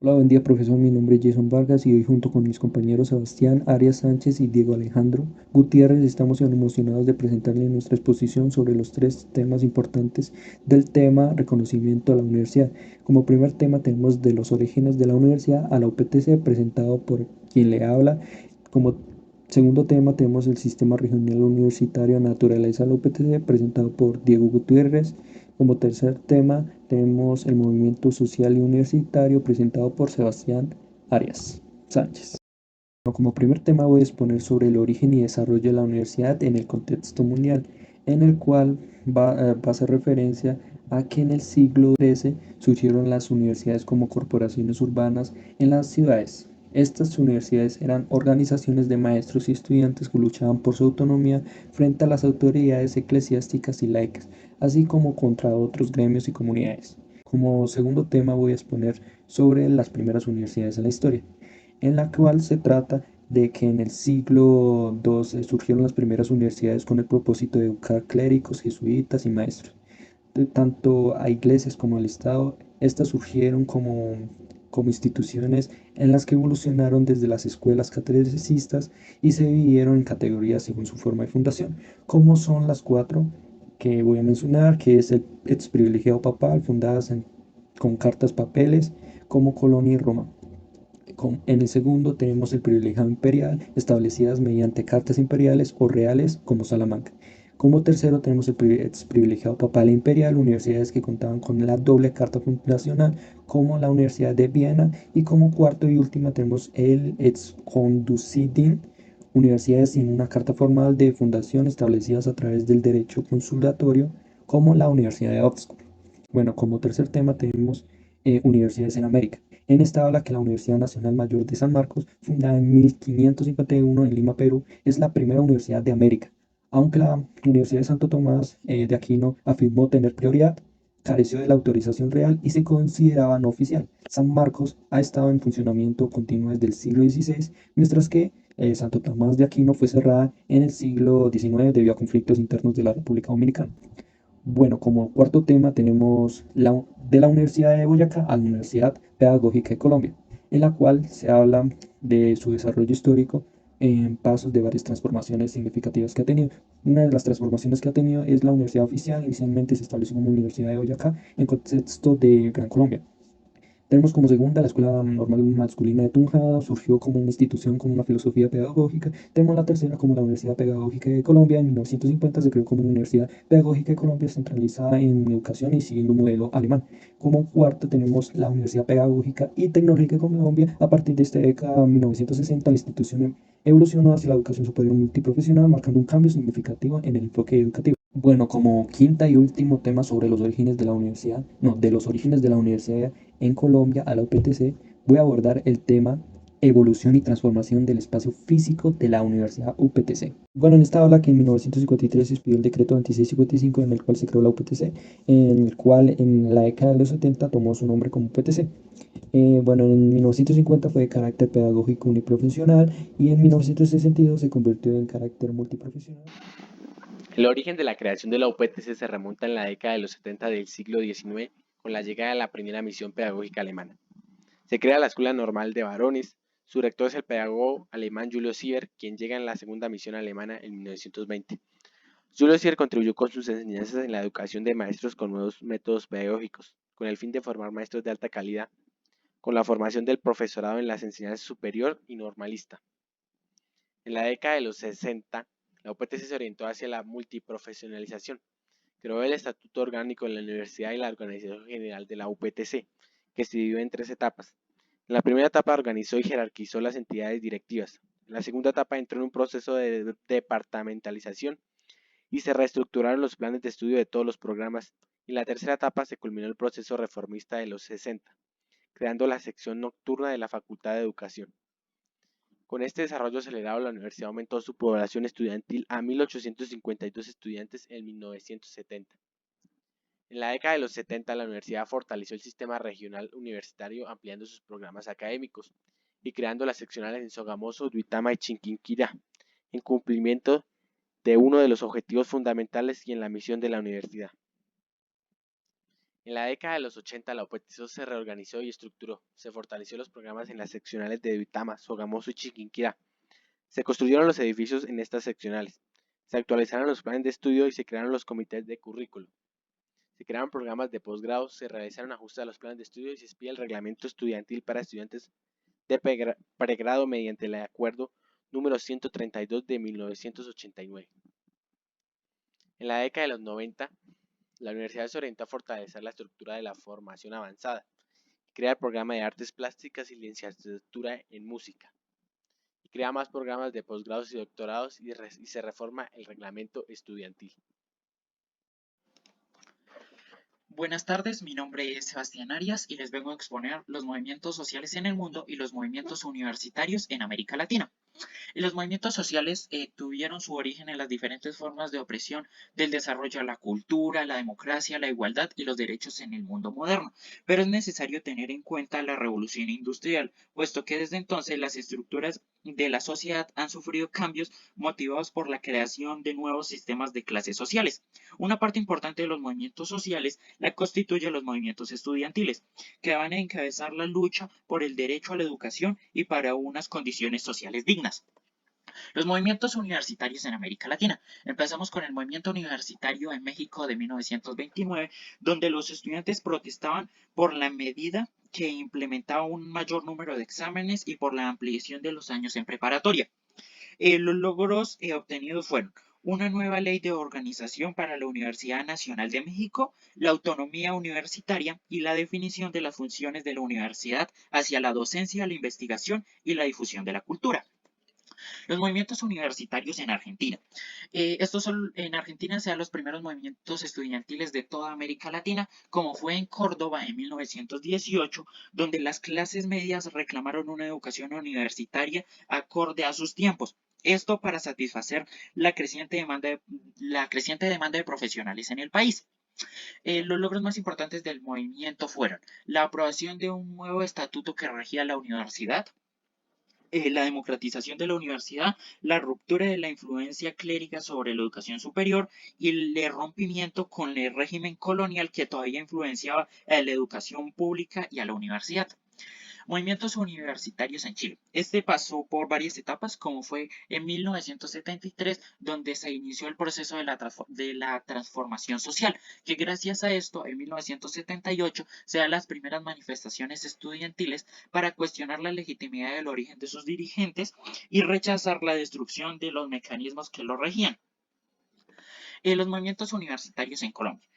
Hola, buen día, profesor. Mi nombre es Jason Vargas y hoy junto con mis compañeros Sebastián Arias Sánchez y Diego Alejandro Gutiérrez estamos emocionados de presentarles nuestra exposición sobre los tres temas importantes del tema reconocimiento a la universidad. Como primer tema tenemos de los orígenes de la universidad a la UPTC, presentado por quien le habla. Como segundo tema tenemos el sistema regional universitario naturaleza de la UPTC, presentado por Diego Gutiérrez. Como tercer tema tenemos el movimiento social y universitario presentado por Sebastián Arias Sánchez. Como primer tema voy a exponer sobre el origen y desarrollo de la universidad en el contexto mundial, en el cual va a hacer referencia a que en el siglo XIII surgieron las universidades como corporaciones urbanas en las ciudades. Estas universidades eran organizaciones de maestros y estudiantes que luchaban por su autonomía frente a las autoridades eclesiásticas y laicas, así como contra otros gremios y comunidades. Como segundo tema voy a exponer sobre las primeras universidades en la historia, en la cual se trata de que en el siglo XII surgieron las primeras universidades con el propósito de educar clérigos, jesuitas y maestros. Tanto a iglesias como al Estado, estas surgieron como instituciones en las que evolucionaron desde las escuelas catolicistas y se dividieron en categorías según su forma de fundación, como son las cuatro que voy a mencionar, que es el ex privilegiado papal, con cartas papeles, como Colonia y Roma. En el segundo tenemos el privilegiado imperial, establecidas mediante cartas imperiales o reales, como Salamanca. Como tercero tenemos el privilegiado papal e imperial, universidades que contaban con la doble carta fundacional, como la Universidad de Viena. Y como cuarto y última tenemos el ex conducidin, universidades sin una carta formal de fundación establecidas a través del derecho consulatorio, como la Universidad de Oxford. Bueno, como tercer tema tenemos universidades en América. En esta habla que la Universidad Nacional Mayor de San Marcos, fundada en 1551 en Lima, Perú, es la primera universidad de América. Aunque la Universidad de Santo Tomás de Aquino afirmó tener prioridad, careció de la autorización real y se consideraba no oficial. San Marcos ha estado en funcionamiento continuo desde el siglo XVI, mientras que Santo Tomás de Aquino fue cerrada en el siglo XIX debido a conflictos internos de la República Dominicana. Bueno, como cuarto tema tenemos de la Universidad de Boyacá a la Universidad Pedagógica de Colombia, en la cual se habla de su desarrollo histórico en pasos de varias transformaciones significativas que ha tenido. Una de las transformaciones que ha tenido es la universidad oficial. Inicialmente se estableció como Universidad de Boyacá en contexto de Gran Colombia. Tenemos como segunda la Escuela Normal Masculina de Tunja, surgió como una institución con una filosofía pedagógica. Tenemos la tercera como la Universidad Pedagógica de Colombia, en 1950 se creó como una Universidad Pedagógica de Colombia centralizada en educación y siguiendo un modelo alemán. Como cuarta tenemos la Universidad Pedagógica y Tecnológica de Colombia. A partir de esta década, 1960, la institución evolucionó hacia la educación superior multiprofesional, marcando un cambio significativo en el enfoque educativo. Bueno, como quinta y último tema sobre los orígenes de la universidad, no, de los orígenes de la universidad en Colombia a la UPTC, voy a abordar el tema evolución y transformación del espacio físico de la Universidad UPTC. Bueno, en esta habla que en 1953 se expidió el decreto 2655 en el cual se creó la UPTC, en el cual en la década de los 70 tomó su nombre como UPTC. Bueno, en 1950 fue de carácter pedagógico uniprofesional y en 1962 se convirtió en carácter multiprofesional. El origen de la creación de la UPTC se remonta en la década de los 70 del siglo XIX con la llegada de la primera misión pedagógica alemana. Se crea la Escuela Normal de Varones, su rector es el pedagogo alemán Julio Sieber, quien llega en la segunda misión alemana en 1920. Julio Sieber contribuyó con sus enseñanzas en la educación de maestros con nuevos métodos pedagógicos, con el fin de formar maestros de alta calidad, con la formación del profesorado en las enseñanzas superior y normalista. En la década de los 60, la UPTC se orientó hacia la multiprofesionalización. Creó el Estatuto Orgánico de la Universidad y la Organización General de la UPTC, que se dividió en tres etapas. En la primera etapa organizó y jerarquizó las entidades directivas. En la segunda etapa entró en un proceso de departamentalización y se reestructuraron los planes de estudio de todos los programas. Y en la tercera etapa se culminó el proceso reformista de los 60, creando la sección nocturna de la Facultad de Educación. Con este desarrollo acelerado, la universidad aumentó su población estudiantil a 1.852 estudiantes en 1970. En la década de los 70, la universidad fortaleció el sistema regional universitario ampliando sus programas académicos y creando las seccionales en Sogamoso, Duitama y Chinquinquirá, en cumplimiento de uno de los objetivos fundamentales y en la misión de la universidad. En la década de los 80 la UPTCO se reorganizó y estructuró, se fortaleció los programas en las seccionales de Duitama, Sogamoso y Chiquinquirá. Se construyeron los edificios en estas seccionales, se actualizaron los planes de estudio y se crearon los comités de currículo. Se crearon programas de posgrado, se realizaron ajustes a los planes de estudio y se expide el reglamento estudiantil para estudiantes de pregrado mediante el acuerdo número 132 de 1989. En la década de los 90, la universidad se orientó a fortalecer la estructura de la formación avanzada, crea el programa de artes plásticas y licenciatura en música, y crea más programas de posgrados y doctorados y se reforma el reglamento estudiantil. Buenas tardes, mi nombre es Sebastián Arias y les vengo a exponer los movimientos sociales en el mundo y los movimientos universitarios en América Latina. Los movimientos sociales tuvieron su origen en las diferentes formas de opresión del desarrollo de la cultura, la democracia, la igualdad y los derechos en el mundo moderno. Pero es necesario tener en cuenta la revolución industrial, puesto que desde entonces las estructuras de la sociedad han sufrido cambios motivados por la creación de nuevos sistemas de clases sociales. Una parte importante de los movimientos sociales la constituyen los movimientos estudiantiles, que van a encabezar la lucha por el derecho a la educación y para unas condiciones sociales dignas. Los movimientos universitarios en América Latina. Empezamos con el movimiento universitario en México de 1929, donde los estudiantes protestaban por la medida que implementaba un mayor número de exámenes y por la ampliación de los años en preparatoria. Los logros obtenidos fueron una nueva ley de organización para la Universidad Nacional de México, la autonomía universitaria y la definición de las funciones de la universidad hacia la docencia, la investigación y la difusión de la cultura. Los movimientos universitarios en Argentina. Estos son en Argentina sean los primeros movimientos estudiantiles de toda América Latina, como fue en Córdoba en 1918, donde las clases medias reclamaron una educación universitaria acorde a sus tiempos. Esto para satisfacer la creciente demanda de profesionales en el país. Los logros más importantes del movimiento fueron la aprobación de un nuevo estatuto que regía la universidad, la democratización de la universidad, la ruptura de la influencia clérica sobre la educación superior y el rompimiento con el régimen colonial que todavía influenciaba a la educación pública y a la universidad. Movimientos universitarios en Chile. Este pasó por varias etapas, como fue en 1973, donde se inició el proceso de la transformación social, que gracias a esto, en 1978, se dan las primeras manifestaciones estudiantiles para cuestionar la legitimidad del origen de sus dirigentes y rechazar la destrucción de los mecanismos que lo regían. Los movimientos universitarios en Colombia.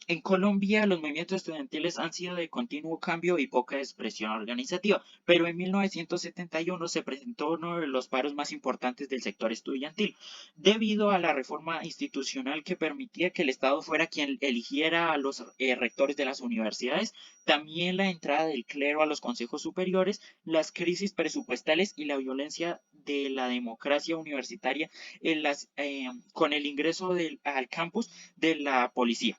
En Colombia los movimientos estudiantiles han sido de continuo cambio y poca expresión organizativa, pero en 1971 se presentó uno de los paros más importantes del sector estudiantil, debido a la reforma institucional que permitía que el Estado fuera quien eligiera a los rectores de las universidades, también la entrada del clero a los consejos superiores, las crisis presupuestales y la violencia de la democracia universitaria con el ingreso al campus de la policía.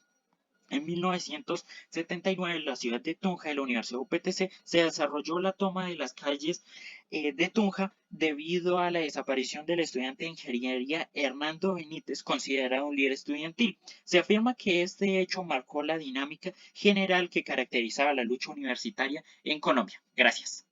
En 1979, en la ciudad de Tunja, de la Universidad UPTC, se desarrolló la toma de las calles de Tunja debido a la desaparición del estudiante de ingeniería Hernando Benítez, considerado un líder estudiantil. Se afirma que este hecho marcó la dinámica general que caracterizaba la lucha universitaria en Colombia. Gracias.